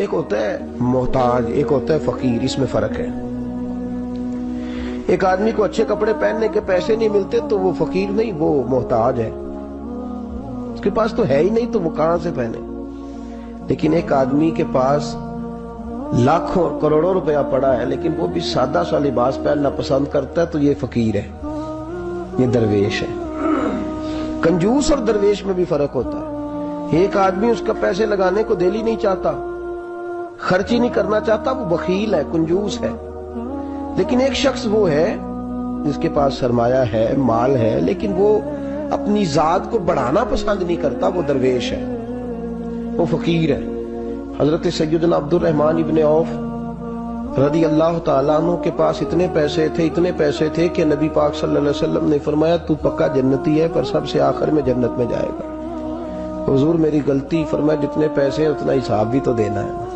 ایک ہوتا ہے محتاج، ایک ہوتا ہے فقیر، اس میں فرق ہے۔ ایک آدمی کو اچھے کپڑے پہننے کے پیسے نہیں ملتے تو وہ فقیر نہیں، وہ محتاج ہے، اس کے پاس تو ہے ہی نہیں تو وہ کہاں سے پہنے۔ لیکن ایک آدمی کے پاس لاکھوں کروڑوں روپیہ پڑا ہے لیکن وہ بھی سادہ سا لباس پہننا پسند کرتا ہے تو یہ فقیر ہے، یہ درویش ہے۔ کنجوس اور درویش میں بھی فرق ہوتا ہے۔ ایک آدمی اس کا پیسے لگانے کو دل ہی نہیں چاہتا، خرچ ہی نہیں کرنا چاہتا، وہ بخیل ہے، کنجوس ہے۔ لیکن ایک شخص وہ ہے جس کے پاس سرمایہ ہے، مال ہے، لیکن وہ اپنی ذات کو بڑھانا پسند نہیں کرتا، وہ درویش ہے، وہ فقیر ہے۔ حضرت سیدنا عبد الرحمن ابن عوف رضی اللہ تعالیٰ عنہ کے پاس اتنے پیسے تھے کہ نبی پاک صلی اللہ علیہ وسلم نے فرمایا تو پکا جنتی ہے پر سب سے آخر میں جنت میں جائے گا۔ حضور میری غلطی، فرمایا جتنے پیسے ہیں اتنا حساب بھی تو دینا ہے۔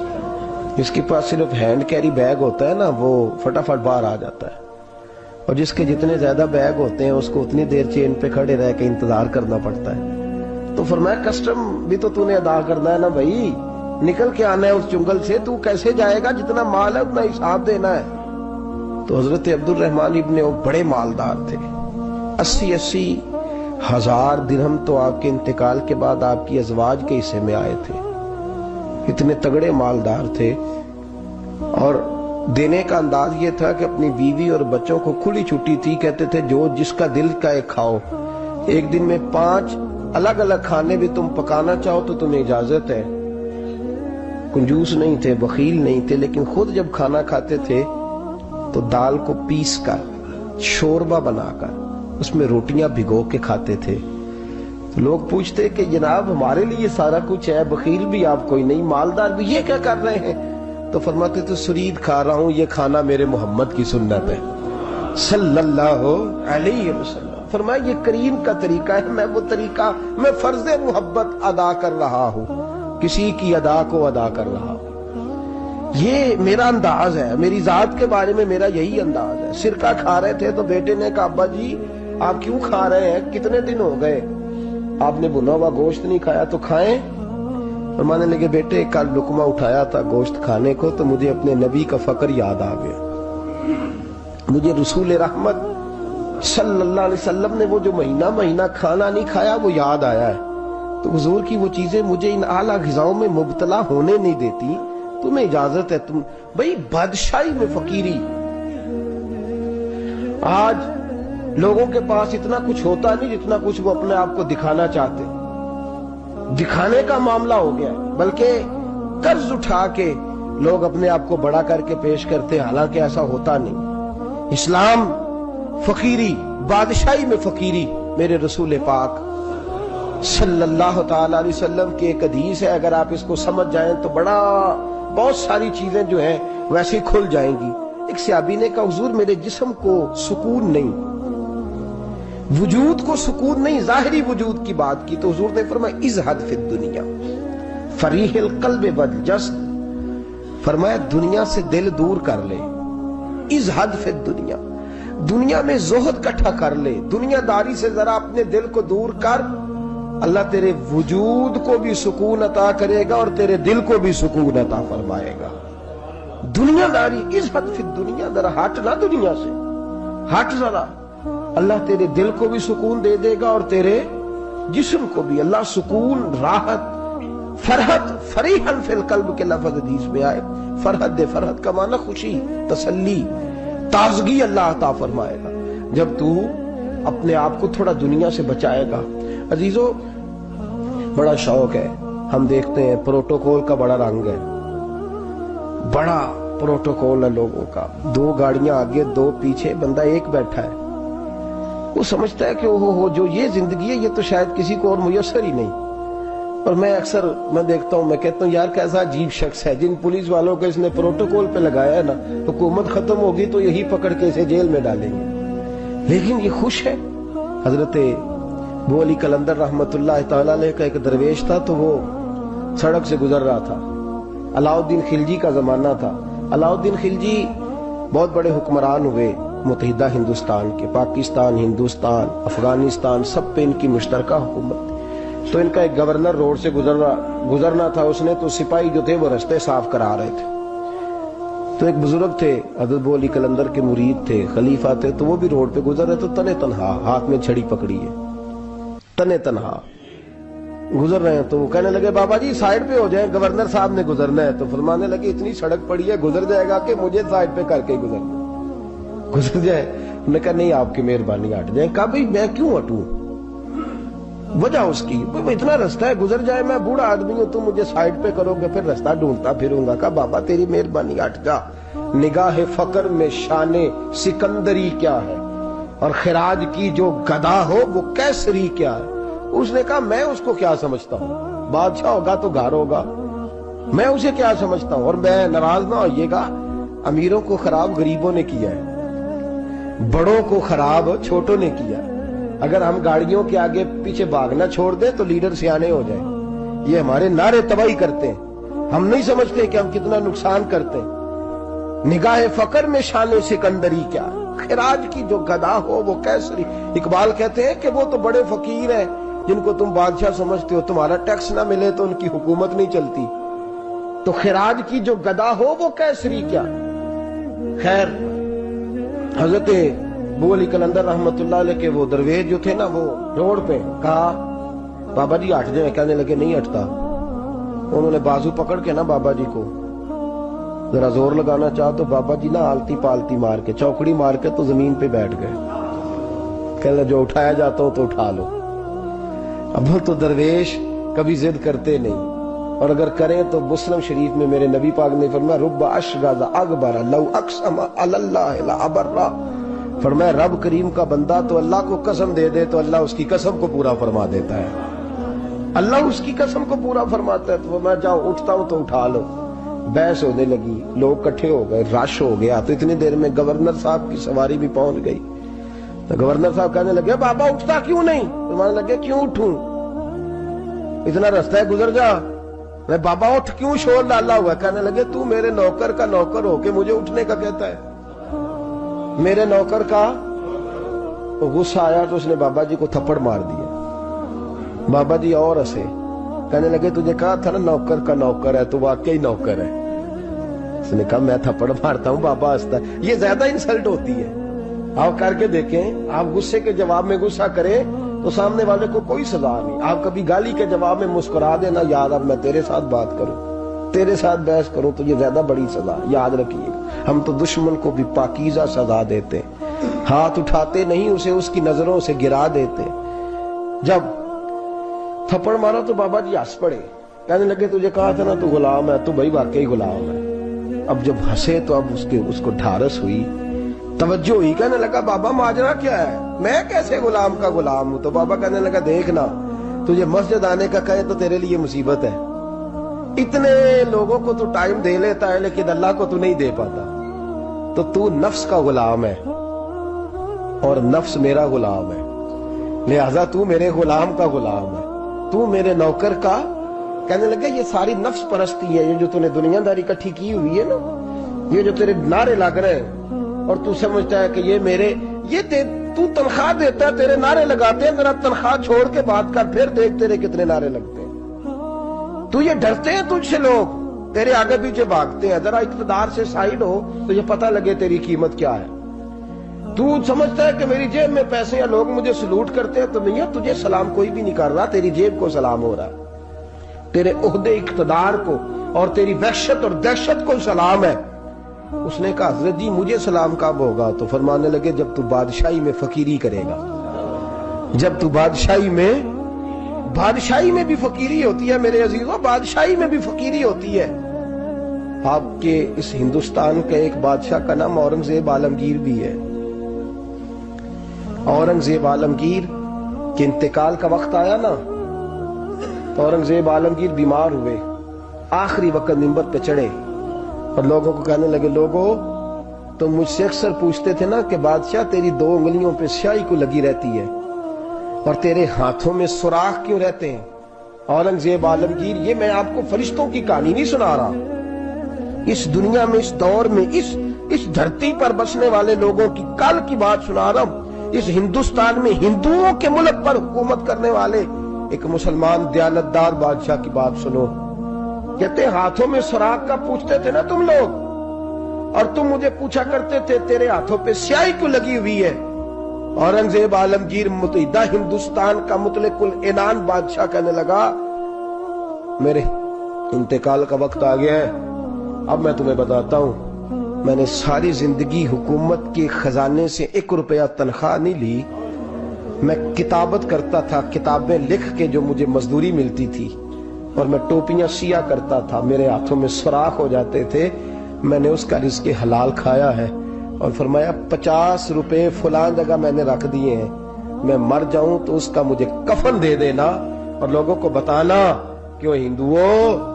جس کے پاس صرف ہینڈ کیری بیگ ہوتا ہے نا وہ فٹافٹ باہر آ جاتا ہے، اور جس کے جتنے زیادہ بیگ ہوتے ہیں اس کو اتنی دیر چین پہ کھڑے رہ کے انتظار کرنا پڑتا ہے۔ تو فرمایا کسٹم بھی تو نے ادا کرنا ہے نا بھائی، نکل کے آنا ہے اس جنگل سے، تو کیسے جائے گا؟ جتنا مال ہے اتنا حساب دینا ہے۔ تو حضرت عبد الرحمن ابن عوف بڑے مالدار تھے، 80 ہزار درہم تو آپ کے انتقال کے بعد آپ کی ازواج کے حصے میں آئے تھے، اتنے تگڑے مالدار تھے۔ اور دینے کا انداز یہ تھا کہ اپنی بیوی اور بچوں کو کھلی چھٹی تھی، کہتے تھے جو جس کا دل کا ایک کھاؤ، ایک دن میں 5 الگ الگ کھانے بھی تم پکانا چاہو تو تمہیں اجازت ہے۔ کنجوس نہیں تھے، بخیل نہیں تھے، لیکن خود جب کھانا کھاتے تھے تو دال کو پیس کر شوربہ بنا کر اس میں روٹیاں بھگو کے کھاتے تھے۔ لوگ پوچھتے کہ جناب ہمارے لیے سارا کچھ ہے، بخیل بھی آپ کوئی نہیں، مالدار بھی، یہ کیا کر رہے ہیں؟ تو فرماتے تھے سرید کھا رہا ہوں، یہ کھانا میرے محمد کی سنت ہے صلی اللہ علیہ وسلم۔ فرمایا یہ کریم کا طریقہ ہے، میں وہ طریقہ، میں فرض محبت ادا کر رہا ہوں، کسی کی ادا کو ادا کر رہا ہوں، یہ میرا انداز ہے، میری ذات کے بارے میں میرا یہی انداز ہے۔ سرکہ کھا رہے تھے تو بیٹے نے کہا ابا جی آپ کیوں کھا رہے ہیں، کتنے دن ہو گئے آپ نے بھنا ہوا گوشت نہیں کھایا تو کھائیں۔ فرمانے لگے بیٹے کل لقمہ اٹھایا تھا گوشت کھانے کو تو مجھے اپنے نبی کا فقر یاد آ گیا، مجھے رسول رحمت صلی اللہ علیہ وسلم نے وہ جو مہینہ کھانا نہیں کھایا وہ یاد آیا ہے۔ تو حضور کی وہ چیزیں مجھے ان اعلیٰ غذاؤں میں مبتلا ہونے نہیں دیتی، تمہیں اجازت ہے۔ تم بھئی بادشاہی میں فقیری، آج لوگوں کے پاس اتنا کچھ ہوتا نہیں جتنا کچھ وہ اپنے آپ کو دکھانا چاہتے، دکھانے کا معاملہ ہو گیا، بلکہ قرض اٹھا کے لوگ اپنے آپ کو بڑا کر کے پیش کرتے، حالانکہ ایسا ہوتا نہیں۔ اسلام فقیری، بادشاہی میں فقیری، میرے رسول پاک صلی اللہ تعالی علیہ وسلم کی ایک حدیث ہے، اگر آپ اس کو سمجھ جائیں تو بہت ساری چیزیں جو ہیں ویسے کھل جائیں گی۔ ایک صحابی نے کہا حضور میرے جسم کو سکون نہیں، وجود کو سکون نہیں، ظاہری وجود کی بات کی، تو حضور نے فرمایا ازہد فی الدنیا فریح القلب والجسد، فرمایا دنیا سے دل دور کر لے، ازہد فی الدنیا، دنیا میں زہد کٹھا کر لے، دنیا داری سے ذرا اپنے دل کو دور کر، اللہ تیرے وجود کو بھی سکون عطا کرے گا اور تیرے دل کو بھی سکون عطا فرمائے گا۔ دنیا داری، ازہد فی الدنیا، ذرا ہٹ نہ دنیا سے، ہٹ ذرا، اللہ تیرے دل کو بھی سکون دے دے گا اور تیرے جسم کو بھی۔ اللہ سکون، راحت، فرحت، فریحاً فی القلب کے لفظ حدیث میں آئے، فرحت دے، فرحت کا معنی خوشی، تسلی، تازگی اللہ عطا فرمائے گا جب تو اپنے آپ کو تھوڑا دنیا سے بچائے گا۔ عزیزو بڑا شوق ہے، ہم دیکھتے ہیں پروٹوکول کا بڑا رنگ ہے، بڑا پروٹوکول ہے لوگوں کا، 2 گاڑیاں آگے 2 پیچھے، بندہ ایک بیٹھا ہے، وہ سمجھتا ہے کہ اوہو جو یہ زندگی ہے یہ تو شاید کسی کو اور میسر ہی نہیں۔ اور میں اکثر دیکھتا ہوں، میں کہتا ہوں یار کیسا عجیب شخص ہے، جن پولیس والوں کو اس نے پروٹوکول پہ لگایا ہے نا، حکومت ختم ہوگی تو یہی پکڑ کے اسے جیل میں ڈالیں گے، لیکن یہ خوش ہے۔ حضرت ابو علی قلندر رحمت اللہ تعالی علیہ کا ایک درویش تھا، تو وہ سڑک سے گزر رہا تھا، علاؤ الدین خلجی کا زمانہ تھا۔ علاؤ الدین خلجی بہت بڑے حکمران ہوئے متحدہ ہندوستان کے، پاکستان، ہندوستان، افغانستان، سب پہ ان کی مشترکہ حکومت، تو ان کا ایک گورنر روڈ سے گزرنا تھا، اس نے تو سپاہی جو تھے وہ رستے صاف کرا رہے تھے، تو ایک بزرگ تھے حضرت ابو علی قلندر کے مرید تھے، خلیفہ تھے، تو وہ بھی روڈ پہ گزر رہے، تو تنے تنہا ہاتھ میں چھڑی پکڑی ہے، تنے تنہا گزر رہے ہیں۔ تو وہ کہنے لگے بابا جی سائیڈ پہ ہو جائیں، گورنر صاحب نے گزرنا ہے۔ تو فرمانے لگے اتنی سڑک پڑی ہے، گزر جائے گا کہ مجھے سائیڈ پہ کر کے گزر جائے؟ انہوں نے کہا نہیں آپ کی مہربانی ہٹ جائیں۔ کہا بھائی میں کیوں ہٹوں؟ وجہ اس کی اتنا رستہ ہے، گزر جائے، میں بوڑھا آدمی ہوں، تم مجھے سائیڈ پہ کرو گے، پھر رستہ ڈھونڈتا پھروں گا۔ کہا بابا تیری مہربانی ہٹ جا، نگاہ فقر میں شان سکندری کیا ہے، اور خراج کی جو گدا ہو وہ کیسری کیا ہے۔ اس نے کہا میں اس کو کیا سمجھتا ہوں، بادشاہ ہوگا تو گھر ہوگا، میں اسے کیا سمجھتا ہوں، اور میں ناراض نہ ہوئیے گا، امیروں کو خراب غریبوں نے کیا ہے، بڑوں کو خراب چھوٹوں نے کیا ہے۔ اگر ہم گاڑیوں کے آگے پیچھے بھاگنا چھوڑ دیں تو لیڈر سیانے ہو جائیں۔ یہ ہمارے نعرے تباہی کرتے ہیں، ہم نہیں سمجھتے کہ ہم کتنا نقصان کرتے ہیں۔ نگاہ فقر میں شان سکندری کیا ہے، خراج کی جو گدا ہو وہ کیسری۔ اقبال کہتے ہیں کہ وہ تو بڑے فقیر ہیں جن کو تم بادشاہ سمجھتے ہو، تمہارا ٹیکس نہ ملے تو ان کی حکومت نہیں چلتی، تو خراج کی جو گدا ہو وہ کیسری کیا۔ خیر حضرت ابو علی قلندر رحمت اللہ علیہ کے وہ درویش جو تھے نا، وہ روڈ پہ کہا بابا جی ہٹ جائیں، کہنے لگے نہیں ہٹتا۔ انہوں نے بازو پکڑ کے نا بابا جی کو ذرا زور لگانا چاہا تو بابا جی نا آلتی پالتی مار کے چوکڑی مار کے تو زمین پہ بیٹھ گئے، کہنے جو اٹھایا جاتا ہوں تو اٹھا لو۔ اب تو درویش کبھی ضد کرتے نہیں، اور اگر کریں تو مسلم شریف میں میرے نبی پاک نے فرمایا رب اشغاز اکبر لو اقسم علی اللہ لابرہ، فرمایا رب کریم کا بندہ تو اللہ کو قسم دے دے تو اللہ اس کی قسم کو پورا فرما دیتا ہے، اللہ اس کی قسم کو پورا فرماتا ہے۔ تو میں جاؤ اٹھتا ہوں تو اٹھا لو۔ بحث ہونے لگی، لوگ کٹھے ہو گئے، رش ہو گیا، تو اتنی دیر میں گورنر صاحب کی سواری بھی پہنچ گئی۔ تو گورنر صاحب کہنے لگے بابا اٹھتا کیوں نہیں؟ فرمانے لگے کیوں اٹھوں، اتنا رستہ ہے گزر جا۔ میں بابا اٹھ کیوں شور ڈالا ہوا؟ کہنے لگے تو میرے نوکر کا نوکر ہو کے مجھے اٹھنے کا کہتا ہے، میرے نوکر کا۔ غصہ آیا تو اس نے بابا جی کو تھپڑ مار دیا۔ بابا جی اور ہنسے، کہنے لگے تجھے کہا تھا نا نوکر کا نوکر ہے، تو واقعی نوکر ہے۔ اس نے کہا میں تھپڑ مارتا ہوں، بابا ہنستا ہے۔ یہ زیادہ انسلٹ ہوتی ہے، آپ کر کے دیکھیں، آپ غصے کے جواب میں غصہ کریں تو سامنے والے کو کوئی سزا نہیں۔ آپ کبھی گالی کے جواب میں مسکرا دینا، یاد اب میں تیرے ساتھ بات کروں، تیرے ساتھ بحث کروں تو یہ زیادہ بڑی سزا، یاد رکھیے۔ ہم تو دشمن کو بھی پاکیزہ سزا دیتے، ہاتھ اٹھاتے نہیں، اسے اس کی نظروں سے گرا دیتے۔ جب تھپڑ مارا تو بابا جی ہنس پڑے، کہنے لگے تجھے کہا تھا نا تو غلام ہے، تو بھائی واقعی غلام ہے۔ اب جب ہنسے تو اب اس کو ڈھارس ہوئی، توجہ ہوئی، کہنے لگا بابا ماجرا کیا ہے، میں کیسے غلام کا غلام ہوں؟ تو بابا کہنے لگا دیکھنا، تجھے مسجد آنے کا کہے تو تیرے لیے مصیبت ہے، اتنے لوگوں کو تو ٹائم دے لیتا ہے لیکن اللہ کو تو نہیں دے پاتا، تو نفس کا غلام ہے اور نفس میرا غلام ہے، لہذا تو میرے غلام کا غلام ہے، تو میرے نوکر کا۔ کہنے لگے یہ ساری نفس پرستی ہے، یہ جو تو نے دنیا داری اکٹھی کی ہوئی ہے نا، یہ جو تیرے نعرے لگ رہے ہیں اور تو سمجھتا ہے کہ یہ میرے، یہ تو تنخواہ دیتا ہے، تیرے نعرے لگاتے ہیں، ذرا تنخواہ چھوڑ کے بات کر، پھر دیکھ تیرے کتنے نعرے لگتے ہیں۔ تو یہ ڈرتے ہیں تجھ سے لوگ، تیرے آگے پیچھے بھاگتے ہیں، ذرا اقتدار سے سائیڈ ہو تو یہ پتہ لگے تیری قیمت کیا ہے۔ تو سمجھتا ہے کہ میری جیب میں پیسے ہیں، لوگ مجھے سلوٹ کرتے ہیں، تو نہیں ہے، تجھے سلام کوئی بھی نہیں کر رہا، تیری جیب کو سلام ہو رہا ہے، تیرے عہدے اقتدار کو اور تیری وحشت اور دہشت کو سلام ہے۔ اس نے کہا حضرت جی مجھے سلام کب ہوگا؟ تو فرمانے لگے جب تو بادشاہی میں فقیری کرے گا، جب تو بادشاہی میں بھی فقیری ہوتی ہے میرے عزیزوں، بادشاہی میں بھی فقیری ہوتی ہے۔ آپ کے اس ہندوستان کے ایک بادشاہ کا نام اورنگزیب عالمگیر بھی ہے۔ اورنگزیب عالمگیر کے انتقال کا وقت آیا نا، تو اورنگزیب عالمگیر بیمار ہوئے، آخری وقت منبر پہ چڑھے اور لوگوں کو کہنے لگے لوگوں تو مجھ سے اکثر پوچھتے تھے نا کہ بادشاہ تیری 2 انگلیوں پہ سیاہی کو لگی رہتی ہے اور تیرے ہاتھوں میں سوراخ کیوں رہتے ہیں؟ اورنگزیب عالمگیر، یہ میں آپ کو فرشتوں کی کہانی نہیں سنا رہا، اس دنیا میں، اس دور میں، اس دھرتی پر بسنے والے لوگوں کی کل کی بات سنا رہا ہوں۔ اس ہندوستان میں ہندوؤں کے ملک پر حکومت کرنے والے ایک مسلمان دیانتدار بادشاہ کی بات سنو. کہتے ہیں ہاتھوں میں سراغ کا پوچھتے تھے نا تم لوگ, اور تم مجھے پوچھا کرتے تھے تیرے ہاتھوں پہ سیاہی کیوں لگی ہوئی ہے. اورنگزیب عالمگیر متحدہ ہندوستان کا مطلق العنان بادشاہ کہنے لگا میرے انتقال کا وقت آ گیا ہے. اب میں تمہیں بتاتا ہوں, میں نے ساری زندگی حکومت کے خزانے سے 1 روپیہ تنخواہ نہیں لی. میں کتابت کرتا تھا, کتابیں لکھ کے جو مجھے مزدوری ملتی تھی, اور میں ٹوپیاں سیا کرتا تھا, میرے ہاتھوں میں سوراخ ہو جاتے تھے. میں نے اس کا رزق حلال کھایا ہے. اور فرمایا 50 روپے فلاں جگہ میں نے رکھ دیے ہیں, میں مر جاؤں تو اس کا مجھے کفن دے دینا, اور لوگوں کو بتانا کہ وہ ہندوؤں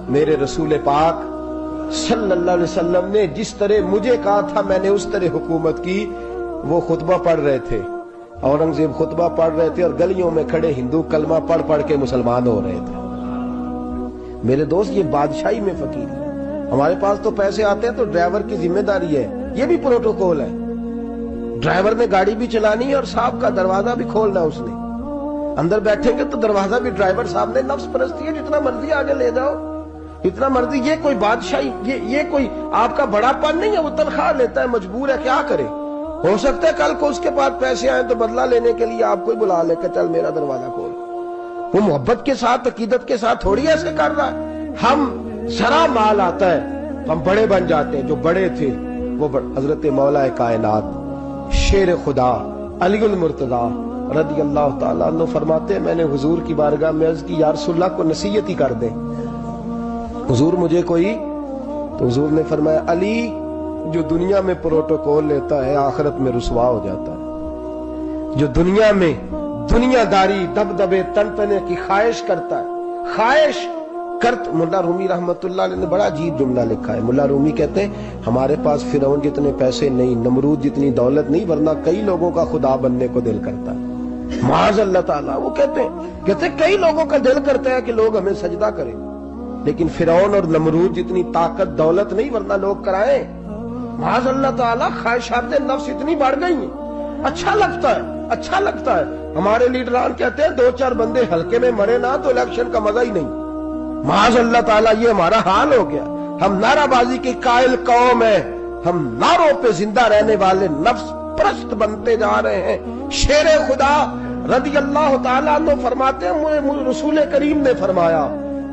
میرے رسول پاک صلی اللہ علیہ وسلم نے جس طرح مجھے کہا تھا میں نے اس طرح حکومت کی. وہ خطبہ پڑھ رہے تھے, اورنگزیب خطبہ پڑھ رہے تھے, اور گلیوں میں کھڑے ہندو کلمہ پڑھ پڑھ کے مسلمان ہو رہے تھے. میرے دوست یہ بادشاہی میں فقیری. ہمارے پاس تو پیسے آتے ہیں تو ڈرائیور کی ذمہ داری ہے, یہ بھی پروٹوکول ہے. ڈرائیور نے گاڑی بھی چلانی ہے اور صاحب کا دروازہ بھی کھولنا ہے. اس نے اندر بیٹھیں گے تو دروازہ بھی ڈرائیور صاحب نے. نفس پرستی ہے, جتنا مرضی آگے لے جاؤ, جتنا مرضی. یہ کوئی بادشاہی, یہ کوئی آپ کا بڑا پن نہیں ہے. وہ تنخواہ لیتا ہے, مجبور ہے, کیا کرے. ہو سکتا ہے کل کو اس کے پاس پیسے آئیں تو بدلہ لینے کے لیے آپ کو ہی بلا لے کہ چل میرا دروازہ کھول. وہ محبت کے ساتھ, عقیدت کے ساتھ تھوڑی ایسے کر رہا ہے. ہم سرا مال آتا ہے تو ہم بڑے بن جاتے ہیں. جو بڑے تھے وہ حضرت مولا کائنات شیر خدا علی المرتضیٰ رضی اللہ تعالیٰ عنہ فرماتے ہیں میں نے حضور کی بارگاہ میں عرض کی یا رسول اللہ کو نصیحت ہی کر دیں حضور مجھے کوئی. تو حضور نے فرمایا علی جو دنیا میں پروٹوکول لیتا ہے آخرت میں رسوا ہو جاتا ہے. جو دنیا میں دنیا داری دبدبے تنتنے کی خواہش کرتا ہے, خواہش کرت. ملا رومی رحمت اللہ علیہ نے بڑا عجیب جملہ لکھا ہے. ملا رومی کہتے ہیں ہمارے پاس فرعون جتنے پیسے نہیں, نمرود جتنی دولت نہیں, ورنہ کئی لوگوں کا خدا بننے کو دل کرتا ہے. معاذ اللہ تعالیٰ. وہ کہتے ہیں کئی لوگوں کا دل کرتا ہے کہ لوگ ہمیں سجدہ کریں, لیکن فرعون اور نمرود جتنی طاقت دولت نہیں, ورنہ لوگ کرائیں. معاذ اللہ تعالیٰ. خواہشات نفس اتنی بڑھ گئی ہیں. اچھا لگتا ہے, اچھا لگتا ہے. ہمارے لیڈران کہتے ہیں 2-4 بندے ہلکے میں مرے نہ تو الیکشن کا مزہ ہی نہیں. معاذ اللہ تعالیٰ یہ ہمارا حال ہو گیا. ہم نعرہ بازی کی قائل قوم ہیں, ہم نعروں پہ زندہ رہنے والے نفس پرست بنتے جا رہے ہیں. شیر خدا رضی اللہ تعالیٰ عنہ فرماتے ہیں رسول کریم نے فرمایا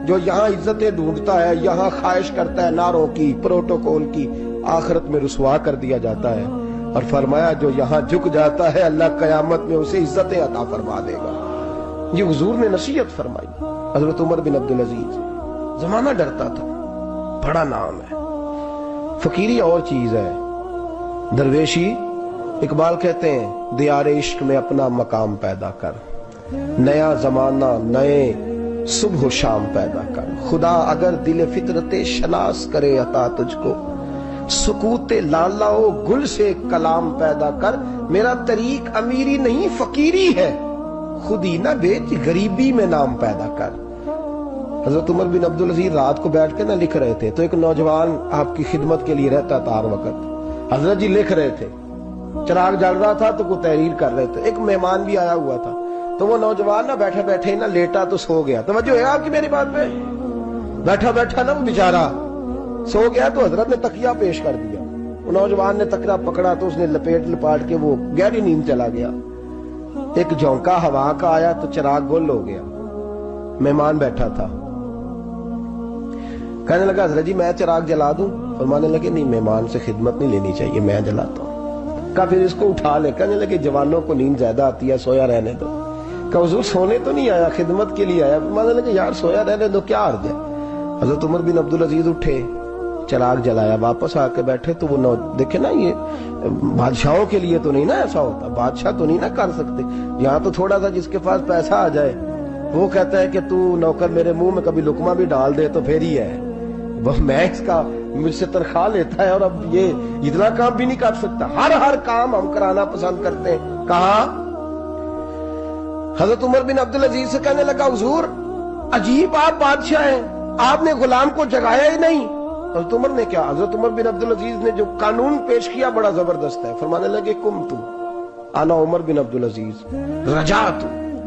جو یہاں عزتیں ڈھونڈتا ہے, یہاں خواہش کرتا ہے نعروں کی, پروٹوکول کی, آخرت میں رسوا کر دیا جاتا ہے. اور فرمایا جو یہاں جھک جاتا ہے اللہ قیامت میں اسے عزتیں عطا فرما دے گا. یہ حضور نے نصیحت فرمائی. حضرت عمر بن عبدالعزیز. زمانہ ڈرتا تھا, بڑا نام ہے. فقیری اور چیز ہے, درویشی. اقبال کہتے ہیں دیار عشق میں اپنا مقام پیدا کر, نیا زمانہ نئے صبح و شام پیدا کر. خدا اگر دل فطرت شناس کرے عطا تجھ کو, سکوت لالا و گل سے کلام پیدا کر. میرا طریق امیری نہیں فقیری ہے, خود ہی نہ بیچ غریبی میں نام پیدا کر. حضرت عمر بن عبدالعزیز رات کو بیٹھ کے نہ لکھ رہے تھے, تو ایک نوجوان آپ کی خدمت کے لیے رہتا تھا ہر وقت. حضرت جی لکھ رہے تھے, چراغ جل رہا تھا تو کوئی تحریر کر رہے تھے. ایک مہمان بھی آیا ہوا تھا, تو وہ نوجوان نہ بیٹھے بیٹھے نہ لیٹا تو سو گیا. توجہ ہے آپ کی میری بات پہ؟ بیٹھا بیٹھا نہ وہ بیچارہ سو گیا, تو حضرت نے تکیہ پیش کر دیا. وہ نوجوان نے تکیہ پکڑا تو اس نے لپاٹ کے وہ گہری نیند چلا گیا. ایک جھونکا ہوا کا آیا تو چراغ گل ہو گیا. مہمان بیٹھا تھا, کہنے لگا حضرت جی میں چراغ جلا دوں؟ فرمانے لگے نہیں, مہمان سے خدمت نہیں لینی چاہیے, میں جلاتا ہوں. کہا پھر اس کو اٹھا لے. کہنے لگے جوانوں کو نیند زیادہ آتی ہے, سویا رہنے دو. کہا حضور سونے تو نہیں آیا, خدمت کے لیے آیا. فرمانے لگے یار سویا رہنے دو, کیا عرض ہے. حضرت عمر بن عبدالعزیز اٹھے, چراغ جلایا, واپس آ کے بیٹھے تو وہ دیکھے نا, یہ بادشاہوں کے لیے تو نہیں نا ایسا ہوتا, بادشاہ تو نہیں نا کر سکتے. یہاں تو تھوڑا سا جس کے پاس پیسہ آ جائے وہ کہتا ہے کہ تو نوکر میرے منہ میں کبھی لقمہ بھی ڈال دے تو پھر ہی ہے. میں اس کا مجھ سے تنخواہ لیتا ہے اور اب یہ اتنا کام بھی نہیں کر سکتا. ہر کام ہم کرانا پسند کرتے ہیں. کہا حضرت عمر بن عبدالعزیز سے کہنے لگا حضور عجیب آپ بادشاہ ہیں, آپ نے غلام کو جگایا ہی نہیں. حضرت عمر نے کیا, حضرت عمر بن عبدالعزیز نے جو قانون پیش کیا بڑا زبردست ہے. فرمانے لگے کم تو انا عمر بن عبدالعزیز رجعت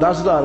10,000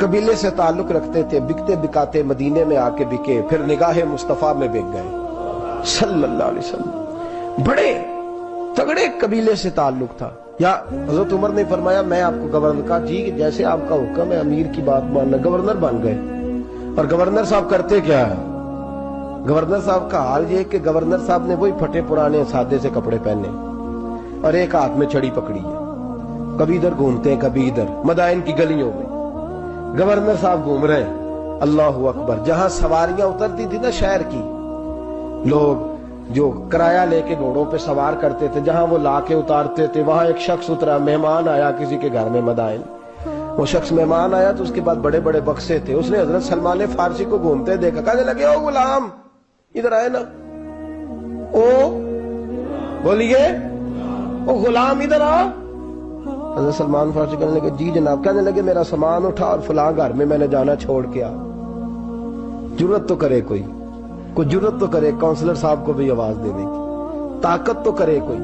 قبیلے سے تعلق رکھتے تھے، بکتے بکاتے مدینے میں آ کے بکے، پھر نگاہ مصطفیٰ میں بک گئے صلی اللہ علیہ وسلم۔ بڑے تگڑے قبیلے سے تعلق تھا۔ یا حضرت عمر نے فرمایا میں آپ کو گورنر کا، جی جیسے آپ کا حکم ہے امیر کی بات ماننا، گورنر بن گئے۔ اور گورنر صاحب کرتے کیا ہے؟ گورنر صاحب کا حال یہ کہ گورنر صاحب نے وہی پھٹے پرانے سادے سے کپڑے پہنے اور ایک ہاتھ میں چھڑی پکڑی ہے، کبھی ادھر گھومتے ہیں کبھی ادھر، مدائن کی گلیوں میں گورنر صاحب گھوم رہے ہیں۔ اللہ اکبر۔ جہاں سواریاں اترتی تھی نا شہر کی، لوگ جو کرایہ لے کے گھوڑوں پہ سوار کرتے تھے، جہاں وہ لا کے اتارتے تھے، وہاں ایک شخص اترا، مہمان آیا کسی کے گھر میں مدائن، وہ شخص مہمان آیا تو اس کے بعد بڑے بڑے بکسے تھے، اس نے حضرت سلمان فارسی کو گھومتے دیکھا، کہنے لگے او غلام ادھر آئے نا، او بولیے او غلام ادھر آ۔ حضرت سلمان فارسی کہنے لگے جی جناب، کہنے لگے میرا سامان اٹھا اور فلاں گھر میں نے جانا چھوڑ کے آ۔ جرت تو کرے کوئی جرت تو کرے کونسلر صاحب کو بھی آواز دینے کی، طاقت تو کرے کوئی،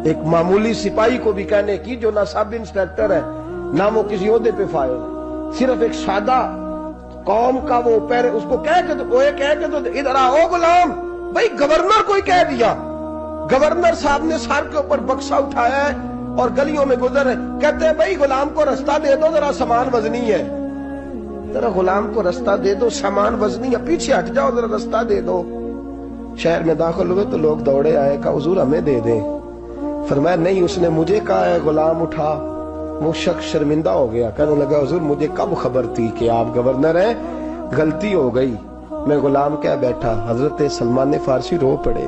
ایک معمولی سپاہی کو بھی کہنے کی جو نہ سب انسپیکٹر ہے نہ وہ کسی عہدے پہ فائل ہے، صرف ایک سادہ قوم کا وہ پیر، اس کو کہہ کے تو ادھر آؤ غلام، بھائی گورنر کوئی کہہ دیا۔ گورنر صاحب نے سر کے اوپر بکسا اٹھایا ہے اور گلیوں میں گزر رہے، کہتے ہیں بھائی غلام کو رستہ دے دو، ذرا سامان وزنی ہے، ذرا غلام کو رستہ دے دو، سامان وزنی ہے، پیچھے ہٹ جاؤ، ذرا رستہ دے دو۔ شہر میں داخل ہوئے تو لوگ دوڑے آئے، کہا حضور ہمیں دے دیں۔ فرمایا نہیں، اس نے مجھے کہا ہے غلام اٹھا۔ وہ شخص شرمندہ ہو گیا، کہنے لگا حضور مجھے کب خبر تھی کہ آپ گورنر ہیں، غلطی ہو گئی، میں غلام کہہ بیٹھا۔ حضرت سلمان فارسی رو پڑے،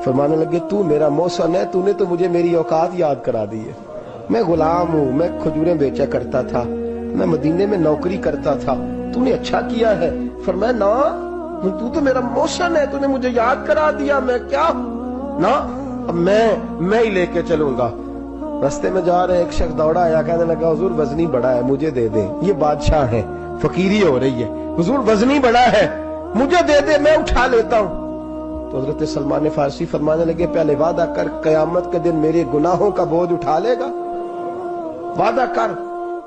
فرمانے لگے تو میرا محسن ہے، تو نے تو مجھے میری اوقات یاد کرا دی ہے، میں غلام ہوں، میں کھجوریں بیچا کرتا تھا، میں مدینے میں نوکری کرتا تھا، تو نے اچھا کیا ہے۔ فرمایا نا تو میرا محسن ہے، تو نے مجھے یاد کرا دیا، میں کیا نا اب میں ہی لے کے چلوں گا۔ رستے میں جا رہے ایک شخص دوڑا آیا، کہنے لگا حضور وزنی بڑا ہے مجھے دے دیں، یہ بادشاہ ہے، فقیری ہو رہی ہے، حضور وزنی بڑا ہے مجھے دے دے، میں اٹھا لیتا ہوں۔ تو حضرت سلمان فارسی فرمانے لگے پہلے وعدہ کر قیامت کے دن میرے گناہوں کا بوجھ اٹھا لے گا، وعدہ کر،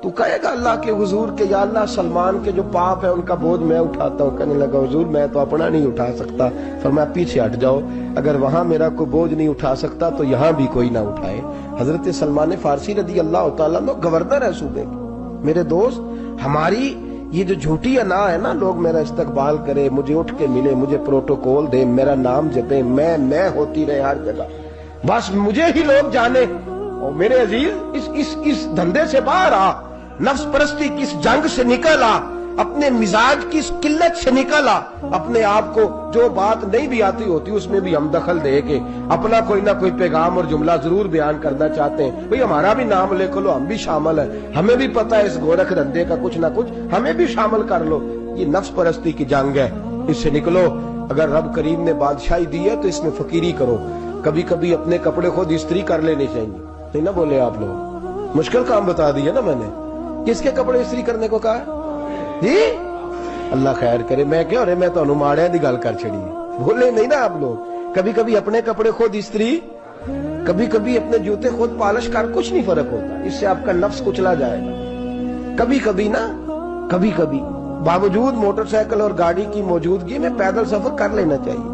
تو کہے گا اللہ کے حضور کے یا اللہ سلمان کے جو پاپ ہے ان کا بوجھ میں اٹھاتا ہوں۔ کہنے لگا حضور میں تو اپنا نہیں اٹھا سکتا۔ فرمایا پیچھے ہٹ جاؤ، اگر وہاں میرا کوئی بوجھ نہیں اٹھا سکتا تو یہاں بھی کوئی نہ اٹھائے۔ حضرت سلمان فارسی رضی اللہ تعالیٰ عنہ گورنر ہے صوبے کے۔ میرے دوست، ہماری یہ جو جھوٹی انا ہے نا، لوگ میرا استقبال کرے، مجھے اٹھ کے ملے، مجھے پروٹوکول دے، میرا نام جپے، میں ہوتی رہے ہر جگہ، بس مجھے ہی لوگ جانے۔ اور میرے عزیز اس دھندے سے باہر آ، نفس پرستی کی اس جنگ سے نکل آ، اپنے مزاج کی اس قلت سے نکل آ، اپنے آپ کو جو بات نہیں بھی آتی ہوتی اس میں بھی ہم دخل دے کے اپنا کوئی نہ کوئی پیغام اور جملہ ضرور بیان کرنا چاہتے ہیں۔ بھئی ہمارا بھی نام لے لو، ہم بھی شامل ہیں، ہمیں بھی پتہ ہے اس گورکھ دھندے کا کچھ نہ کچھ، ہمیں بھی شامل کر لو۔ یہ نفس پرستی کی جنگ ہے، اس سے نکلو۔ اگر رب کریم نے بادشاہی دی ہے تو اس میں فقیری کرو، کبھی کبھی اپنے کپڑے خود استری کر لینے چاہیے، نہیں نہ بولے آپ لوگ، مشکل کام بتا دیا نا میں نے۔ کس کے کپڑے استری کرنے کو کہا ہے جی؟ اللہ خیر کرے، میں کیا رہے، میں تو ماڑے دی گل کر چھڑی، بولے نہیں نا آپ لوگ۔ کبھی کبھی اپنے کپڑے خود استری، کبھی کبھی اپنے جوتے خود پالش کر، کچھ نہیں فرق ہوتا، اس سے آپ کا نفس کچلا جائے گا۔ کبھی کبھی نا، کبھی کبھی باوجود موٹر سائیکل اور گاڑی کی موجودگی میں پیدل سفر کر لینا چاہیے،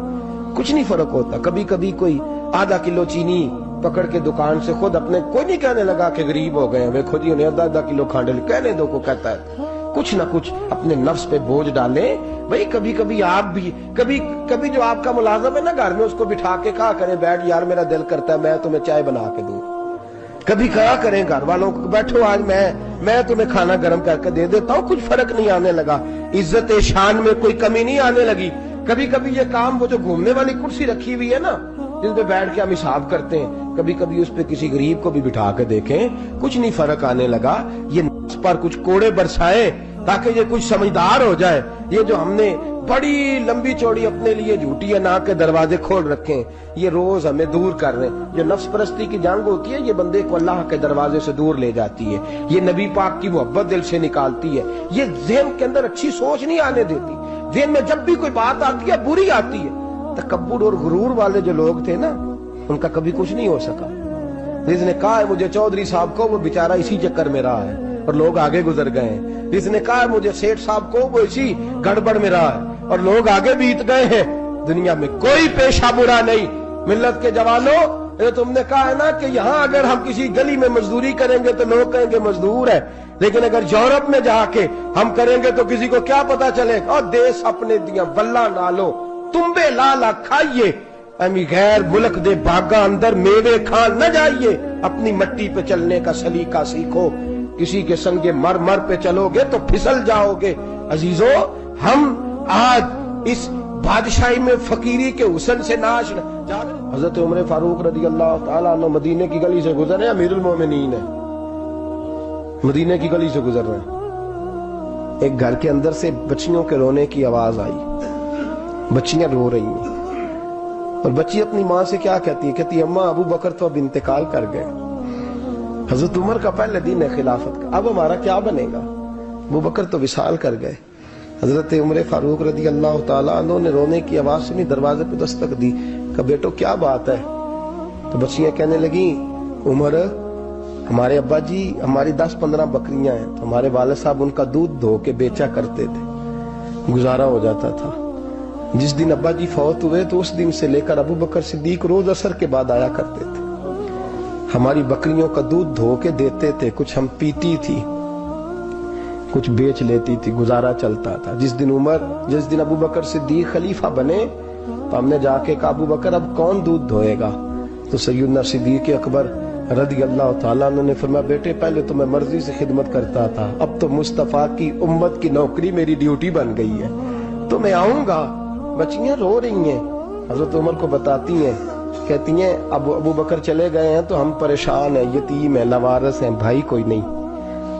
کچھ نہیں فرق ہوتا۔ کبھی کبھی کوئی آدھا کلو چینی پکڑ کے دکان سے خود اپنے، کوئی نہیں کہنے لگا کہ غریب ہو گئے ہیں، خود ہی انہیں آدھا کلو کھانڈل، کہنے دو کو کہتا ہے، کچھ نہ کچھ اپنے نفس پہ بوجھ ڈالیں۔ بھئی کبھی کبھی آپ بھی، کبھی جو آپ کا ملازم ہے نا گھر میں، اس کو بٹھا کے کہا کریں بیٹھ یار میرا دل کرتا ہے میں تمہیں چائے بنا کے دوں۔ کبھی کہا کریں گھر والوں کو بیٹھو آج میں تمہیں کھانا گرم کر کے دے دیتا ہوں، کچھ فرق نہیں آنے لگا، عزت شان میں کوئی کمی نہیں آنے لگی۔ کبھی کبھی یہ کام، وہ جو گھومنے والی کرسی رکھی ہوئی ہے نا جس پہ بیٹھ کے ہم حساب کرتے ہیں، کبھی کبھی اس پہ کسی غریب کو بھی بٹھا کے دیکھیں، کچھ نہیں فرق آنے لگا۔ یہ نفس پر کچھ کوڑے برسائیں تاکہ یہ کچھ سمجھدار ہو جائے۔ یہ جو ہم نے بڑی لمبی چوڑی اپنے لیے جھوٹی انا کے دروازے کھول رکھے ہیں، یہ روز ہمیں دور کر رہے ہیں۔ جو نفس پرستی کی جنگ ہوتی ہے، یہ بندے کو اللہ کے دروازے سے دور لے جاتی ہے، یہ نبی پاک کی محبت دل سے نکالتی ہے، یہ ذہن کے اندر اچھی سوچ نہیں آنے دیتی۔ ذہن میں جب بھی کوئی بات آتی ہے بری آتی ہے۔ تکبر اور غرور والے جو لوگ تھے نا، ان کا کبھی کچھ نہیں ہو سکا۔ جس نے کہا ہے مجھے چودھری صاحب کو، وہ بیچارہ اسی چکر میں رہا ہے، اور لوگ آگے گزر گئے ہیں. جس نے کہا مجھے سیٹھ صاحب کو وہ اسی گڑبڑ میں رہا ہے اور لوگ آگے بیت گئے ہیں. دنیا میں کوئی پیشہ برا نہیں. ملت کے جوانوں، یہ تم نے کہا ہے نا کہ یہاں اگر ہم کسی گلی میں مزدوری کریں گے تو لوگ کہیں گے مزدور ہے، لیکن اگر یورپ میں جا کے ہم کریں گے تو کسی کو کیا پتا چلے گا؟ اور دیس اپنے دیا ولہ نالو تمبے لالا کھائیے، امی غیر ملک دے باغاں اندر میوے کھان نہ جائیے. اپنی مٹی پہ چلنے کا سلیقہ سیکھو. کسی کے سنگ مر پہ چلو گے تو پھسل جاؤ گے. عزیزو، ہم آج اس بادشاہی میں فقیری کے حسن سے ناش حضرت عمر فاروق رضی اللہ تعالیٰ عنہ مدینے کی گلی سے گزر رہے ہیں. امیر المومنین ہے، مدینے کی گلی سے گزر رہے ہیں. ایک گھر کے اندر سے بچیوں کے رونے کی آواز آئی. بچیاں رو رہی ہیں اور بچی اپنی ماں سے کیا کہتی ہے؟ کہتی ہے اماں ابو بکر تو اب انتقال کر گئے. حضرت عمر کا پہلے دن ہے خلافت کا، اب ہمارا کیا بنے گا؟ ابو بکر تو وصال کر گئے. حضرت عمر فاروق رضی اللہ تعالیٰ عنہ نے رونے کی آواز سنی، دروازے پہ دستک دی. کہا بیٹو کیا بات ہے؟ تو بچیاں کہنے لگیں عمر ہمارے ابا جی ہماری 10-15 بکریاں ہیں، تو ہمارے والد صاحب ان کا دودھ دھو کے بیچا کرتے تھے، گزارا ہو جاتا تھا. جس دن ابا جی فوت ہوئے تو اس دن سے لے کر ابو بکر صدیق روز عصر کے بعد آیا کرتے تھے، ہماری بکریوں کا دودھ دھو کے دیتے تھے. کچھ ہم پیتی تھی، کچھ بیچ لیتی تھی، گزارا چلتا تھا. جس دن ابو بکر صدیق خلیفہ بنے تو ہم نے جا کے کہا ابو بکر اب کون دودھ دھوئے گا؟ تو سیدنا صدیق اکبر رضی اللہ تعالیٰ عنہ نے فرمایا بیٹے پہلے تو میں مرضی سے خدمت کرتا تھا، اب تو مصطفیٰ کی امت کی نوکری میری ڈیوٹی بن گئی ہے تو میں آؤں گا. بچیاں رو رہی ہیں، حضرت عمر کو بتاتی ہیں، کہتی ہیں ابو بکر چلے گئے ہیں تو ہم پریشان ہیں، یتیم ہیں، لاوارث ہیں، بھائی کوئی نہیں،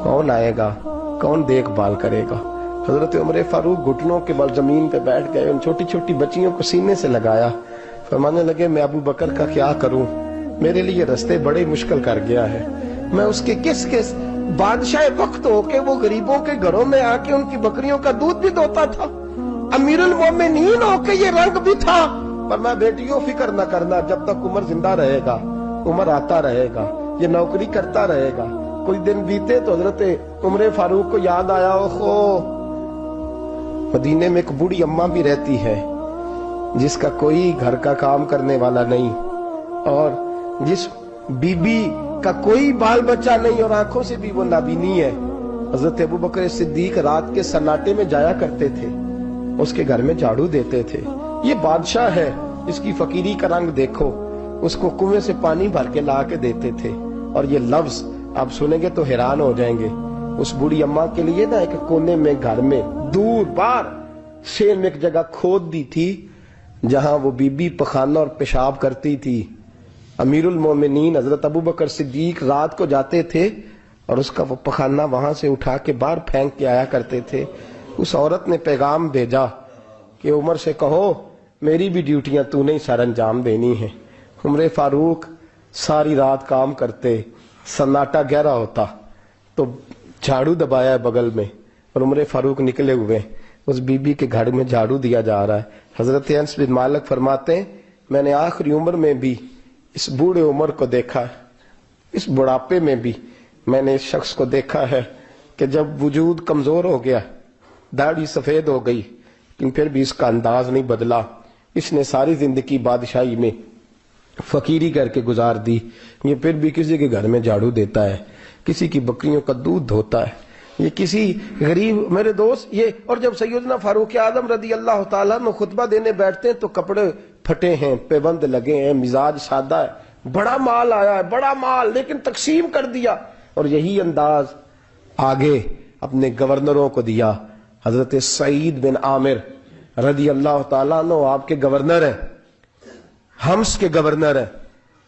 کون آئے گا، کون دیکھ بھال کرے گا؟ حضرت عمر فاروق گھٹنوں کے بل زمین پہ بیٹھ گئے، ان چھوٹی چھوٹی بچیوں کو سینے سے لگایا، فرمانے لگے میں ابو بکر کا کیا کروں؟ میرے لیے رستے بڑے مشکل کر گیا ہے. میں اس کے کس بادشاہ وقت ہو کے وہ غریبوں کے گھروں میں آ کے ان کی بکریوں کا دودھ بھی دوتا تھا، امیر المومنین ہو کے یہ رنگ بھی تھا. پر میں بیٹیوں فکر نہ کرنا، جب تک عمر زندہ رہے گا، عمر آتا رہے گا، یہ نوکری کرتا رہے گا. کچھ دن بیتے تو حضرت عمر فاروق کو یاد آیا اوہو مدینے میں ایک بوڑھی اماں بھی رہتی ہے جس کا کوئی گھر کا کام کرنے والا نہیں، اور جس بی بی کا کوئی بال بچہ نہیں اور آنکھوں سے بھی وہ نابینی ہے. حضرت ابو بکر صدیق رات کے سناٹے میں جایا کرتے تھے، اس کے گھر میں جھاڑو دیتے تھے. یہ بادشاہ ہے، اس کی فقیری کا رنگ دیکھو. اس کو کنویں سے پانی بھر کے لا کے دیتے تھے. اور یہ لفظ آپ سنیں گے تو حیران ہو جائیں گے. اس بوڑھی اماں کے لیے نا ایک کونے میں گھر میں دور بار شیر میں ایک جگہ کھود دی تھی جہاں وہ بی بی پخانہ اور پیشاب کرتی تھی. امیر المومنین حضرت ابو بکر صدیق رات کو جاتے تھے اور اس کا وہ پخانہ وہاں سے اٹھا کے باہر پھینک کے آیا کرتے تھے. اس عورت نے پیغام بھیجا کہ عمر سے کہو میری بھی ڈیوٹیاں تو نے سر انجام دینی ہیں. عمر فاروق ساری رات کام کرتے، سناٹا گہرا ہوتا تو جھاڑو دبایا ہے بغل میں اور عمر فاروق نکلے ہوئے اس بی بی کے گھر میں جھاڑو دیا جا رہا ہے. حضرت انس بن مالک فرماتے ہیں میں نے آخری عمر میں بھی اس بوڑھے عمر کو دیکھا ہے، اس بڑھاپے میں بھی میں نے اس شخص کو دیکھا ہے کہ جب وجود کمزور ہو گیا، داڑھی سفید ہو گئی، لیکن پھر بھی اس کا انداز نہیں بدلا. اس نے ساری زندگی بادشاہی میں فقیری کر کے گزار دی، یہ پھر بھی کسی کے گھر میں جھاڑو دیتا ہے، کسی کی بکریوں کا دودھ دھوتا ہے، یہ کسی غریب میرے دوست یہ. اور جب سیدنا فاروق اعظم رضی اللہ تعالیٰ عنہ خطبہ دینے بیٹھتے ہیں تو کپڑے پھٹے ہیں، پیبند لگے ہیں، مزاج سادہ ہے، بڑا مال آیا ہے، بڑا مال، لیکن تقسیم کر دیا. اور یہی انداز آگے اپنے گورنروں کو دیا. حضرت سعید بن عامر رضی اللہ تعالیٰ عنہ آپ کے گورنر ہیں، ہمس کے گورنر ہیں.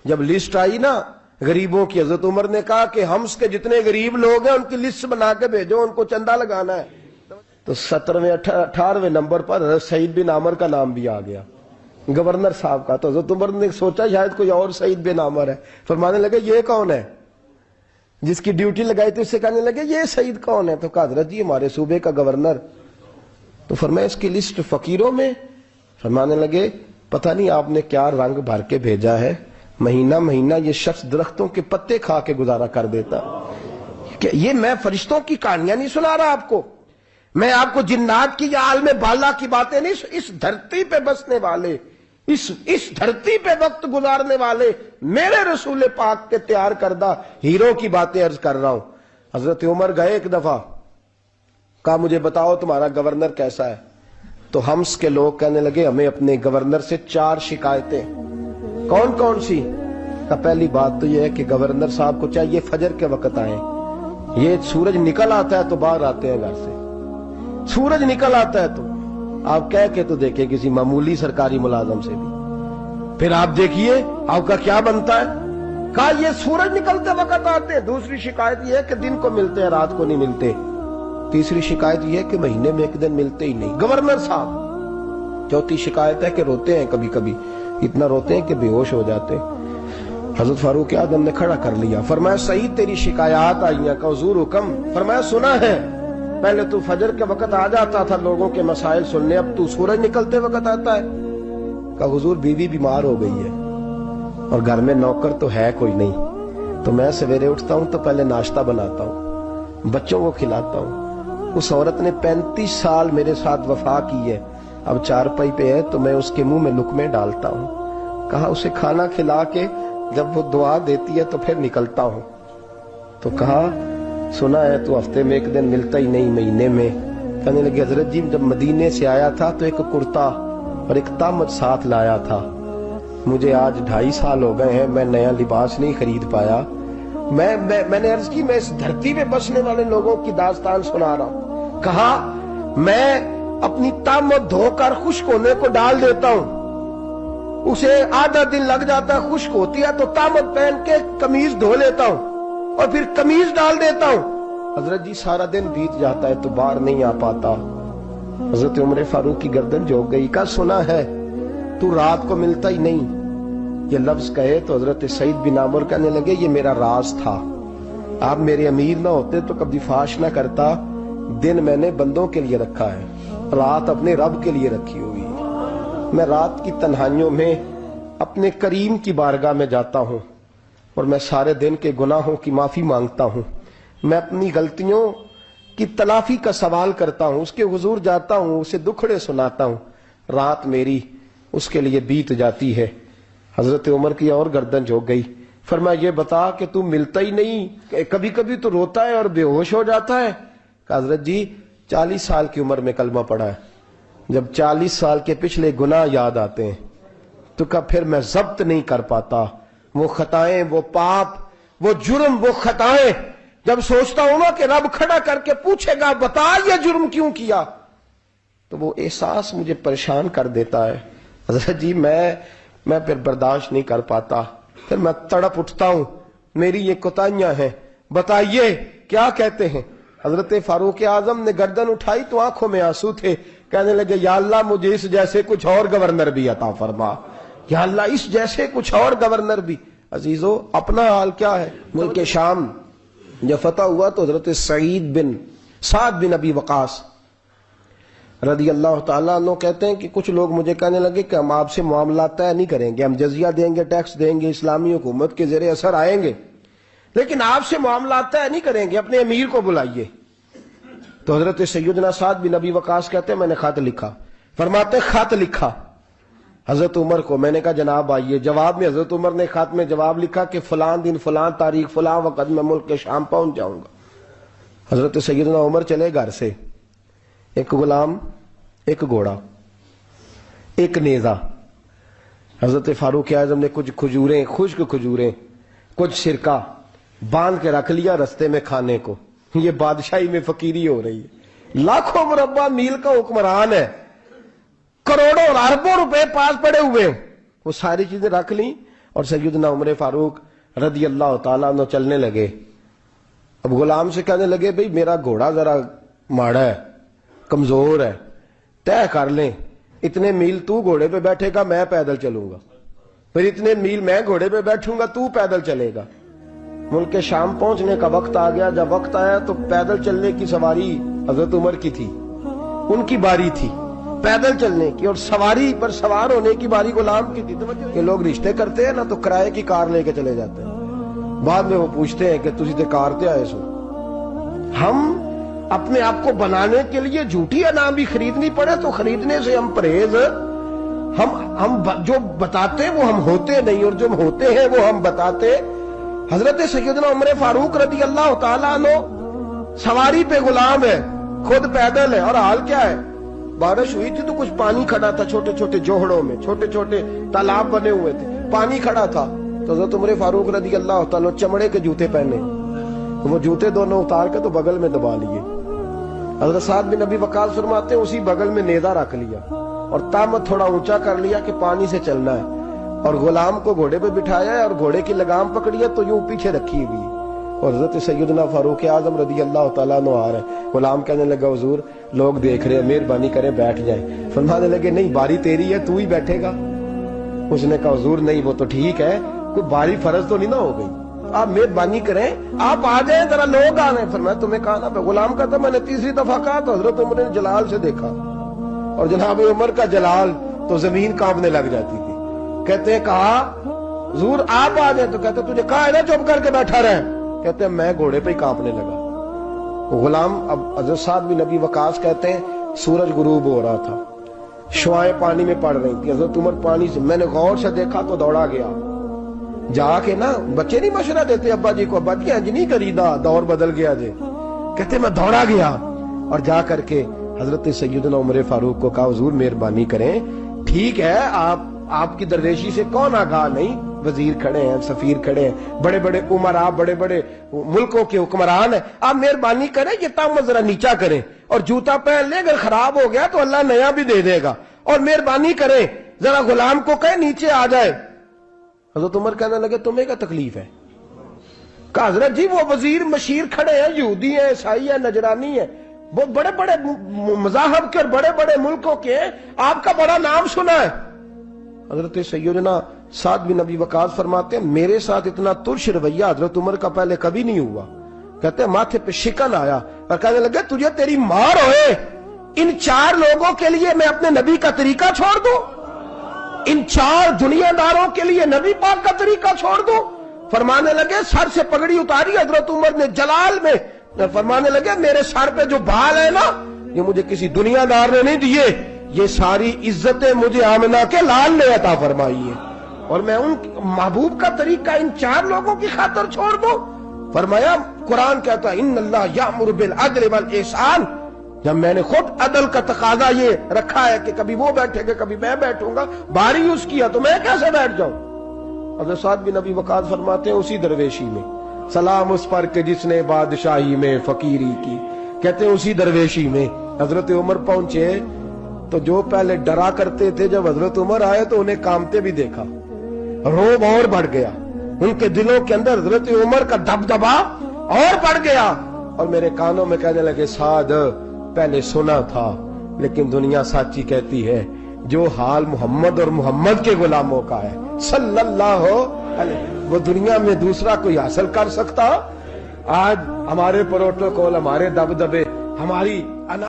جب لسٹ آئی نا غریبوں کی، حضرت عمر نے کہا کہ ہمس کے جتنے غریب لوگ ہیں ان کی لسٹ بنا کے بھیجو، ان کو چندہ لگانا ہے. تو 17ویں 18ویں نمبر پر حضرت سعید بن عامر کا نام بھی آ گیا، گورنر صاحب کا. تو حضرت عمر نے سوچا شاید کوئی اور سعید بن عامر ہے. فرمانے لگے یہ کون ہے؟ جس کی ڈیوٹی لگائی تھی اس سے کہنے لگے یہ سعید کون ہے؟ تو کہا حضرت جی ہمارے صوبے کا گورنر. تو فرمایا اس کی لسٹ فقیروں میں؟ فرمانے لگے پتہ نہیں آپ نے کیا رنگ بھر کے بھیجا ہے، مہینہ مہینہ یہ شخص درختوں کے پتے کھا کے گزارا کر دیتا. کہ یہ میں فرشتوں کی کہانیاں نہیں سنا رہا آپ کو، میں آپ کو جنات کی یا عالم بالا کی باتیں نہیں، اس دھرتی پہ بسنے والے، اس دھرتی پہ وقت گزارنے والے میرے رسول پاک کے تیار کردہ ہیرو کی باتیں عرض کر رہا ہوں۔ حضرت عمر گئے ایک دفعہ، کہا مجھے بتاؤ تمہارا گورنر کیسا ہے؟ تو ہمس کے لوگ کہنے لگے ہمیں اپنے گورنر سے 4 شکایتیں۔ کون کون سی؟ پہلی بات تو یہ ہے کہ گورنر صاحب کو چاہیے فجر کے وقت آئیں، یہ سورج نکل آتا ہے تو باہر آتے ہیں گھر سے، سورج نکل آتا ہے تو آپ کہہ کے تو دیکھیں کسی معمولی سرکاری ملازم سے بھی، پھر آپ دیکھیے آپ کا کیا بنتا ہے۔ کہا یہ سورج نکلتے وقت آتے ہیں۔ دوسری شکایت یہ ہے کہ دن کو ملتے ہیں رات کو نہیں ملتے۔ تیسری شکایت یہ ہے کہ مہینے میں ایک دن ملتے ہی نہیں گورنر صاحب۔ چوتھی شکایت ہے کہ روتے ہیں، کبھی کبھی اتنا روتے ہیں کہ بے ہوش ہو جاتے ہیں۔ حضرت فاروق اعظم نے کھڑا کر لیا، فرمایا سعید تیری شکایات آئی ہیں؟ کہ حضور حکم۔ فرمایا سنا ہے، پہلے تو فجر کے وقت آ جاتا تھا لوگوں کے مسائل سننے، اب تو سورج نکلتے وقت آتا ہے۔ کہ حضور بیوی بیمار ہو گئی ہے اور گھر میں نوکر تو ہے کوئی نہیں، تو میں سویرے اٹھتا ہوں تو پہلے ناشتہ بناتا ہوں، بچوں کو کھلاتا ہوں۔ اس عورت نے 35 سال میرے ساتھ وفا کی ہے، اب چارپائی پہ ہے تو میں اس کے منہ میں لقمے ڈالتا ہوں۔ کہا اسے کھانا کھلا کے جب وہ دعا دیتی ہے تو پھر نکلتا ہوں۔ تو کہا سنا ہے تو ہفتے میں ایک دن ملتا ہی نہیں، مہینے میں۔ کہنے لگے حضرت جی جب مدینے سے آیا تھا تو ایک کرتا اور ایک تامت ساتھ لایا تھا، مجھے آج 2.5 سال ہو گئے ہیں، میں نیا لباس نہیں خرید پایا۔ میں نے عرض کی میں اس دھرتی میں بسنے والے لوگوں کی داستان سنا رہا ہوں۔ کہا میں اپنی تامت دھو کر خشک ہونے کو ڈال دیتا ہوں، اسے آدھا دن لگ جاتا ہے، خشک ہوتی ہے تو تامت پہن کے قمیض دھو لیتا ہوں اور پھر قمیض ڈال دیتا ہوں۔ حضرت جی سارا دن بیت جاتا ہے تو باہر نہیں آ پاتا۔ حضرت عمر فاروق کی گردن جھک گئی۔ کا سنا ہے تو رات کو ملتا ہی نہیں؟ یہ لفظ کہے تو حضرت سعید بن عامر کہنے لگے یہ میرا راز تھا، آپ میرے امیر نہ ہوتے تو کبھی فاش نہ کرتا، دن میں نے بندوں کے لیے رکھا ہے، رات اپنے رب کے لیے رکھی ہوئی ہے۔ میں رات کی تنہائیوں میں اپنے کریم کی بارگاہ میں جاتا ہوں اور میں سارے دن کے گناہوں کی معافی مانگتا ہوں، میں اپنی غلطیوں کی تلافی کا سوال کرتا ہوں، اس کے حضور جاتا ہوں، اسے دکھڑے سناتا ہوں، رات میری اس کے لیے بیت جاتی ہے۔ حضرت عمر کی اور گردن جھک گئی۔ فرمایا یہ بتا کہ تم ملتا ہی نہیں، کبھی کبھی تو روتا ہے اور بے ہوش ہو جاتا ہے؟ کہ حضرت جی 40 سال کی عمر میں کلمہ پڑھا ہے، جب 40 سال کے پچھلے گناہ یاد آتے ہیں تو پھر میں ضبط نہیں کر پاتا، وہ خطائیں، وہ پاپ، وہ جرم، وہ خطائیں جب سوچتا ہوں نا کہ رب کھڑا کر کے پوچھے گا بتا یہ جرم کیوں کیا، تو وہ احساس مجھے پریشان کر دیتا ہے۔ حضرت جی میں پھر برداشت نہیں کر پاتا، پھر میں تڑپ اٹھتا ہوں، میری یہ کوتاہیاں ہیں، بتائیے کیا کہتے ہیں؟ حضرت فاروق اعظم نے گردن اٹھائی تو آنکھوں میں آنسو تھے، کہنے لگے یا اللہ مجھے اس جیسے کچھ اور گورنر بھی عطا فرما، یا اللہ اس جیسے کچھ اور گورنر بھی۔ عزیزو اپنا حال کیا ہے؟ ملک شام جب فتح ہوا تو حضرت سعد بن ابی وقاص رضی اللہ تعالیٰ عنہ کہتے ہیں کہ کچھ لوگ مجھے کہنے لگے کہ ہم آپ سے معاملات طے نہیں کریں گے، ہم جزیہ دیں گے، ٹیکس دیں گے، اسلامی حکومت کے زیر اثر آئیں گے، لیکن آپ سے معاملات طے نہیں کریں گے، اپنے امیر کو بلائیے۔ تو حضرت سیدنا سعد بن ابی وقاص کہتے ہیں میں نے خط لکھا، فرماتے خط لکھا حضرت عمر کو، میں نے کہا جناب آئیے، جواب میں حضرت عمر نے خط میں جواب لکھا کہ فلاں دن فلاں تاریخ فلاں وقت میں ملک کے شام پہنچ جاؤں گا۔ حضرت سیدنا عمر چلے گھر سے، ایک غلام، ایک گھوڑا، ایک نیزہ۔ حضرت فاروق اعظم نے کچھ کھجوریں، خشک کھجوریں، کچھ سرکہ باندھ کے رکھ لیا رستے میں کھانے کو۔ یہ بادشاہی میں فقیری ہو رہی ہے، لاکھوں مربع میل کا حکمران ہے، کروڑوں اور اربوں روپے پاس پڑے ہوئے، وہ ساری چیزیں رکھ لیں اور سیدنا عمر فاروق رضی اللہ تعالیٰ عنہ چلنے لگے۔ اب غلام سے کہنے لگے بھئی میرا گھوڑا ذرا ماڑا ہے، کمزور ہے، طے کر لیں، اتنے میل تو گھوڑے پہ بیٹھے گا میں پیدل چلوں گا، پھر اتنے میل میں گھوڑے پہ بیٹھوں گا تو پیدل چلے گا۔ ملک شام پہنچنے کا وقت آ گیا، جب وقت آیا تو پیدل چلنے کی سواری حضرت عمر کی تھی، ان کی باری تھی پیدل چلنے کی، اور سواری پر سوار ہونے کی باری غلام کی تھی۔ کہ لوگ رشتے کرتے ہیں نا تو کرائے کی کار لے کے چلے جاتے ہیں، بعد میں وہ پوچھتے ہیں کہ تسی تے کار تے آئے سو، ہم اپنے آپ کو بنانے کے لیے جھوٹی انعام بھی خریدنی پڑے تو خریدنے سے ہم پرہیز. ہم جو بتاتے وہ ہم ہوتے نہیں، اور جو ہوتے ہیں وہ ہم بتاتے. حضرت سیدنا عمر فاروق رضی اللہ تعالیٰ عنہ سواری پہ غلام ہے، خود پیدل ہے، اور حال کیا ہے؟ بارش ہوئی تھی تو کچھ پانی کھڑا تھا، چھوٹے چھوٹے جوہڑوں میں چھوٹے چھوٹے تالاب بنے ہوئے تھے، پانی کھڑا تھا. تو حضرت عمر فاروق رضی اللہ تعالیٰ چمڑے کے جوتے پہنے، تو وہ جوتے دونوں اتار کے تو بغل میں دبا لیے. حضرت سعد بن ابی وقاص فرماتے ہیں اسی بغل میں نیزہ رکھ لیا اور تامت تھوڑا اونچا کر لیا کہ پانی سے چلنا ہے، اور غلام کو گھوڑے پہ بٹھایا ہے اور گھوڑے کی لگام پکڑی ہے تو یوں پیچھے رکھی ہوئی. اور حضرت سیدنا فاروق اعظم رضی اللہ تعالیٰ عنہ آ رہے ہیں. غلام کہنے لگا حضور لوگ دیکھ رہے ہیں، مہربانی کریں بیٹھ جائیں. فرمانے لگے نہیں، باری تیری ہے، تو ہی بیٹھے گا. اس نے کہا حضور نہیں، وہ تو ٹھیک ہے، کوئی باری فرض تو نہیں نہ ہو گئی، آپ مہربانی کریں آپ آ جائیں، ذرا لوگ آ رہے ہیں. فرمایا تمہیں کہا نا. غلام کہتا میں نے تیسری دفعہ کہا تو حضرت عمر نے جلال سے دیکھا، اور جناب عمر کا جلال تو زمین کانپنے لگ جاتی تھی. کہتے ہیں کہا حضور آپ آ جائیں، تو کہتے تجھے کہا ہے نا چپ کر کے بیٹھا رہے. کہتے ہیں میں گھوڑے پہ ہی کانپنے لگا. غلام اب حضرت سعد بن ابی وقاص کہتے ہیں سورج غروب ہو رہا تھا، شعائیں پانی میں پڑ رہی تھی. حضرت عمر پانی سے، میں نے غور سے دیکھا تو دوڑا گیا. جا کے نا بچے نہیں مشورہ دیتے ابا جی کو، ابا جی انج نہیں کریدا، دور بدل گیا جی. کہتے میں دوڑا گیا اور جا کر کے حضرت سیدنا عمر فاروق کو کہا حضور مہربانی کریں، ٹھیک ہے آپ کی درویشی سے کون آگاہ نہیں، وزیر کھڑے ہیں، سفیر کھڑے ہیں، بڑے بڑے عمرا، بڑے بڑے ملکوں کے حکمران ہیں، آپ مہربانی کریں یہ تامت ذرا نیچا کریں، اور جوتا پہن لیں، اگر خراب ہو گیا تو اللہ نیا بھی دے دے گا، اور مہربانی کریں ذرا غلام کو کہیں نیچے آ جائے. حضرت عمر کہنے لگے تمہیں کیا تکلیف ہے؟ کہا حضرت جی وہ وزیر مشیر کھڑے ہیں، یہودی ہیں، عیسائی ہیں، نجرانی ہیں، وہ بڑے بڑے مذاہب کے اور بڑے بڑے ملکوں کے ہیں، آپ کا بڑا نام سنا ہے. حضرت سیدنا سعد بن ابی وقاص فرماتے ہیں میرے ساتھ اتنا ترش رویہ حضرت عمر کا پہلے کبھی نہیں ہوا. کہتے ہیں ماتھے پہ شکن آیا اور کہنے لگے تجھے تیری مار ہوئے، ان 4 لوگوں کے لیے میں اپنے نبی کا طریقہ چھوڑ دوں، ان 4 دنیا داروں کے لیے نبی پاک کا طریقہ چھوڑ دوں. فرمانے لگے سر سے پگڑی اتاری حضرت عمر نے جلال میں، فرمانے لگے میرے سر پہ جو بال ہے نا یہ مجھے کسی دنیا دار نے نہیں دیے، یہ ساری عزتیں مجھے آمنہ کے لال نے عطا فرمائی ہے، اور میں ان محبوب کا طریقہ ان 4 لوگوں کی خاطر چھوڑ دوں. فرمایا قرآن کہتا ہے ان اللہ یأمر بالعدل والاحسان. جب میں نے خود عدل کا تقاضا یہ رکھا ہے کہ کبھی وہ بیٹھے گا کبھی میں بیٹھوں گا، باری اس کی ہے تو میں کیسے بیٹھ جاؤں. حضرت سعد بن ابی وقاص فرماتے ہیں اسی درویشی میں سلام اس پر کہ جس نے بادشاہی میں فقیری کی. کہتے ہیں اسی درویشی میں حضرت عمر پہنچے تو جو پہلے ڈرا کرتے تھے جب حضرت عمر آئے تو انہیں کامتے بھی دیکھا، روب اور بڑھ گیا، ان کے دلوں کے اندر حضرت عمر کا دبدبا اور بڑھ گیا، اور میرے کانوں میں کہنے لگے سعد پہلے سنا تھا لیکن دنیا سچی کہتی ہے، جو حال محمد اور محمد کے غلاموں کا ہے صلی اللہ علیہ، وہ دنیا میں دوسرا کوئی حاصل کر سکتا. آج ہمارے پروٹوکول، ہمارے دبدبے، ہماری